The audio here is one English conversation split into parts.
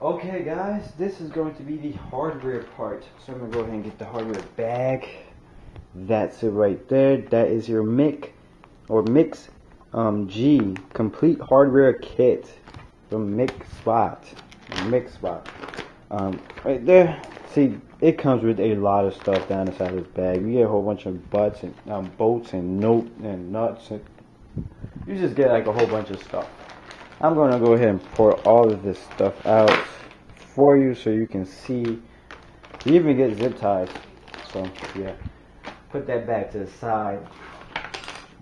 Okay guys, this is going to be the hardware part. So I'm gonna go ahead and get the hardware bag. That's it right there. That is your mix G complete hardware kit from mixshop. Right there. See, it comes with a lot of stuff down the side of this bag. You get a whole bunch of bolts and nuts, and you just get like a whole bunch of stuff. I'm gonna go ahead and pour all of this stuff out for you so you can see. You even get zip ties. So yeah, put that back to the side.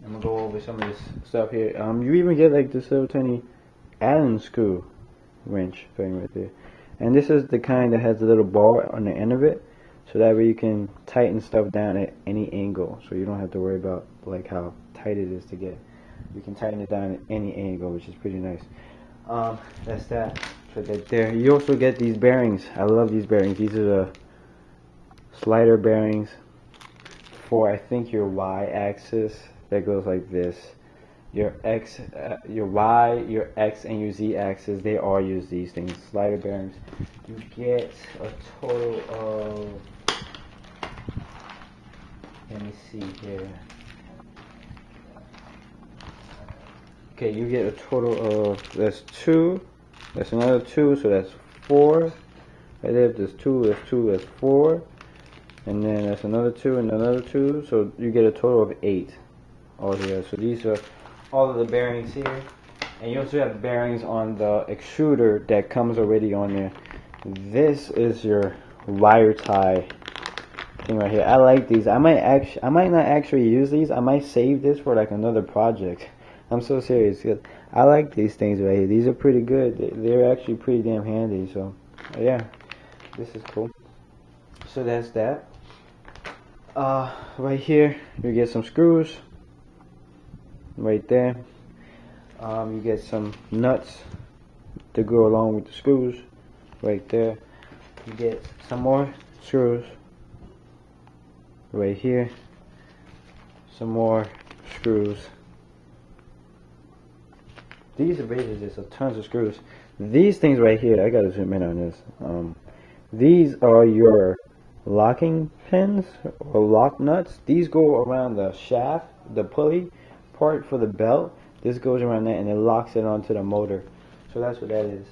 I'm gonna go over some of this stuff here. You even get like this little tiny Allen screw wrench thing right there. And this is the kind that has a little ball on the end of it, so that way you can tighten stuff down at any angle. So you don't have to worry about like how tight it is to get. You can tighten it down at any angle, which is pretty nice. That's that. Put that there. You also get these bearings. I love these bearings. These are the slider bearings for, I think, your Y-axis. That goes like this. Your X, your Y, your X, and your Z axis. They all use these things. Slider bearings. You get a total of. Let me see here. Okay, you get a total of, that's 2, that's another 2, so that's 4. Right there, if there's 2, that's 2, that's 4. And then that's another 2 and another 2, so you get a total of 8 altogether. So these are all of the bearings here. And you also have bearings on the extruder that comes already on there. This is your wire tie thing right here. I like these. I might not actually use these. I might save this for like another project. I'm so serious because I like these things right here. These are pretty good. They're actually pretty damn handy. So yeah, this is cool. So that's that. Right here you get some screws. Right there. You get some nuts to go along with the screws. Right there. You get some more screws. Right here. Some more screws. These are basically just tons of screws. These things right here, I gotta zoom in on this. These are your locking pins or lock nuts. These go around the shaft, the pulley part for the belt. This goes around that and it locks it onto the motor. So that's what that is.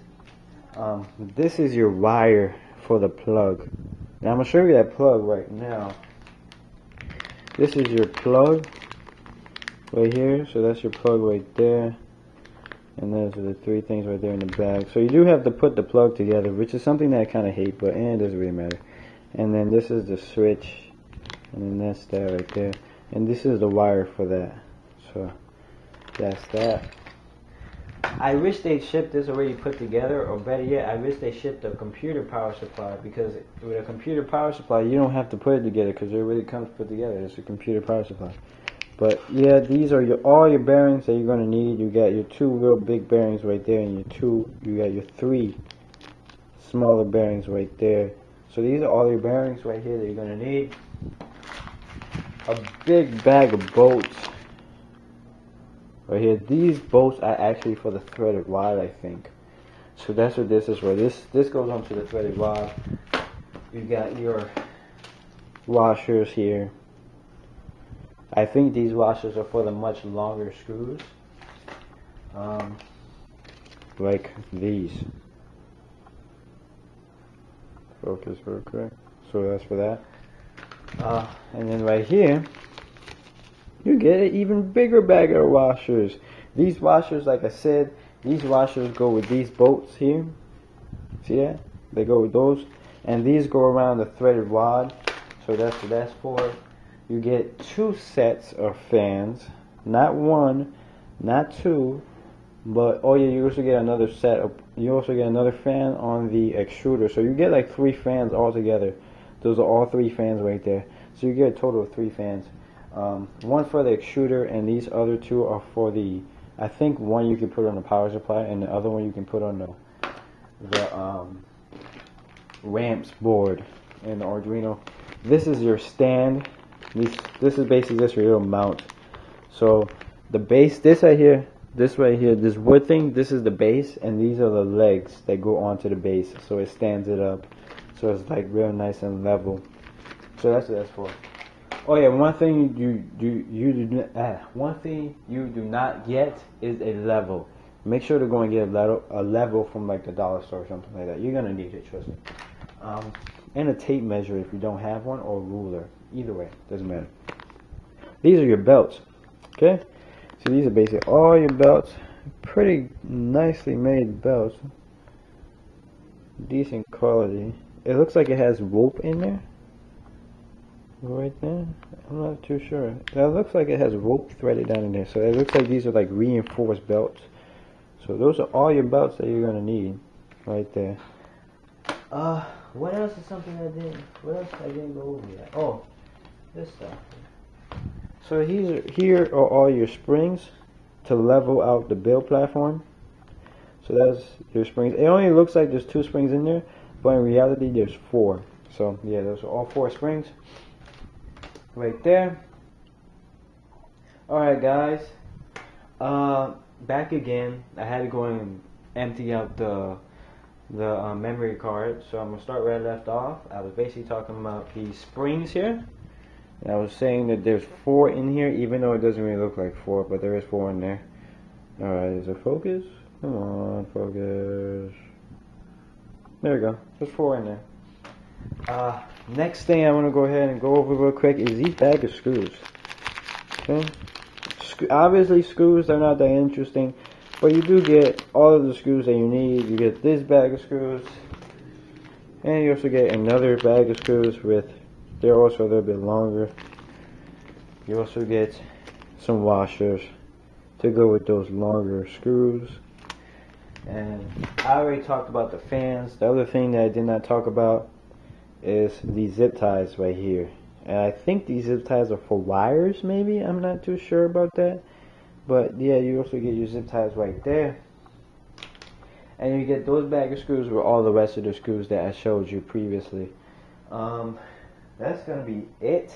This is your wire for the plug. Now I'm gonna show you that plug right now. This is your plug right here. So that's your plug right there. And those are the 3 things right there in the bag. So you do have to put the plug together, which is something that I kind of hate, but it doesn't really matter. And then this is the switch, and then that's that right there. And this is the wire for that. So that's that. I wish they shipped this already put together, or better yet, I wish they shipped a computer power supply, because with a computer power supply, you don't have to put it together because it already comes put together. It's a computer power supply. But yeah, these are all your bearings that you're gonna need. You got your 2 real big bearings right there, and you got your 3 smaller bearings right there. So these are all your bearings right here that you're gonna need. A big bag of bolts right here. These bolts are actually for the threaded rod, I think. So that's what this is for. This goes onto the threaded rod. You got your washers here. I think these washers are for the much longer screws, like these. Focus real quick. So that's for that. And then right here, you get an even bigger bag of washers. These washers, like I said, these washers go with these bolts here. See that? They go with those. And these go around the threaded rod. So that's what that's for. You get 2 sets of fans, not 1, not 2, but oh yeah, you also get another set of, you also get another fan on the extruder. So you get like 3 fans altogether. Those are all 3 fans right there. So you get a total of 3 fans. 1 for the extruder, and these other 2 are for the, I think 1 you can put on the power supply, and the other one you can put on the ramps board in the Arduino. This is your stand. This is basically just your little mount. So the base, this right here, this right here, this wood thing, this is the base, and these are the legs that go onto the base, so it stands it up, so it's like real nice and level. So that's what that's for. Oh yeah, one thing you do not get is a level. Make sure to go and get a level from like the dollar store or something like that. You're gonna need it, trust me. And a tape measure if you don't have one, or a ruler. Either way, doesn't matter. These are your belts. Okay, so these are basically all your belts. Pretty nicely made belts. Decent quality. It looks like it has rope in there. Right there, I'm not too sure. That looks like it has rope threaded down in there. So it looks like these are like reinforced belts. So those are all your belts that you're gonna need, right there. What else is something what else I didn't go over yet? Oh, this stuff. So here are all your springs to level out the build platform. So that's your springs. It only looks like there's 2 springs in there, but in reality there's 4. So yeah, those are all 4 springs. Right there. Alright guys, back again. I had to go and empty out the memory card, so I'm gonna start where I left off. I was basically talking about these springs here, and I was saying that there's 4 in here, even though it doesn't really look like 4, but there is 4 in there. Alright, is it focus? Come on, focus. There we go, there's 4 in there. Next thing I want to go ahead and go over real quick is these bag of screws. Okay, obviously screws, they're not that interesting, but you do get all of the screws that you need. You get this bag of screws, and you also get another bag of screws with, they're also a little bit longer. You also get some washers to go with those longer screws. And I already talked about the fans. The other thing that I did not talk about is these zip ties right here, and I think these zip ties are for wires, maybe. I'm not too sure about that, but yeah, you also get your zip ties right there, and you get those bag of screws with all the rest of the screws that I showed you previously. That's gonna be it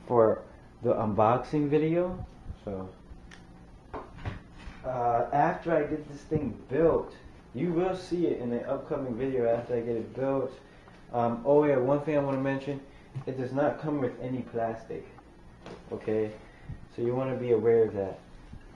for the unboxing video. So after I get this thing built, you will see it in the upcoming video after I get it built. Oh yeah, one thing I want to mention, it does not come with any plastic, okay, so you want to be aware of that.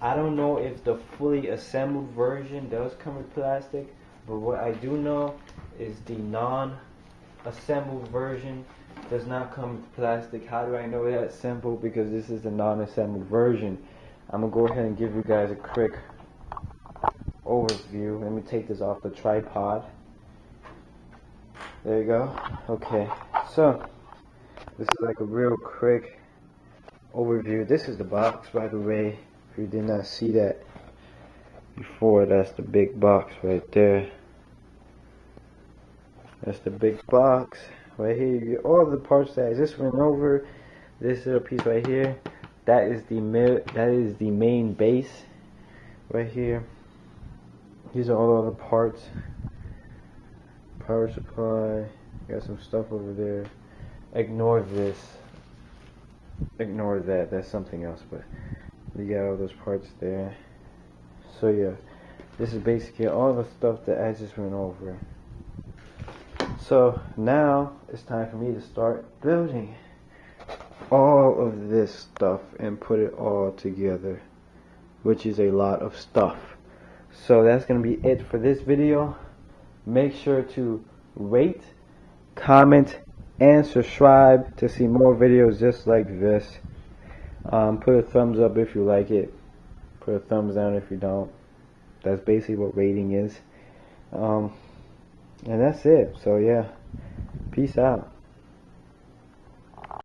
I don't know if the fully assembled version does come with plastic, but what I do know is the non-assembled version does not come with plastic. How do I know that? Simple, because this is the non-assembled version. I'm going to go ahead and give you guys a quick overview. Let me take this off the tripod. There you go. Okay, so this is like a real quick overview. This is the box, by the way. If you did not see that before, that's the big box right there. That's the big box right here. You get all the parts that I just went over. This little piece right here, that is the main base right here. These are all the parts. Power supply, got some stuff over there. Ignore this, ignore that, that's something else, but you got all those parts there. So yeah, this is basically all the stuff that I just went over. So now it's time for me to start building all of this stuff and put it all together, which is a lot of stuff. So that's gonna be it for this video. Make sure to rate, comment, and subscribe to see more videos just like this. Put a thumbs up if you like it. Put a thumbs down if you don't. That's basically what rating is. And that's it. So yeah, peace out.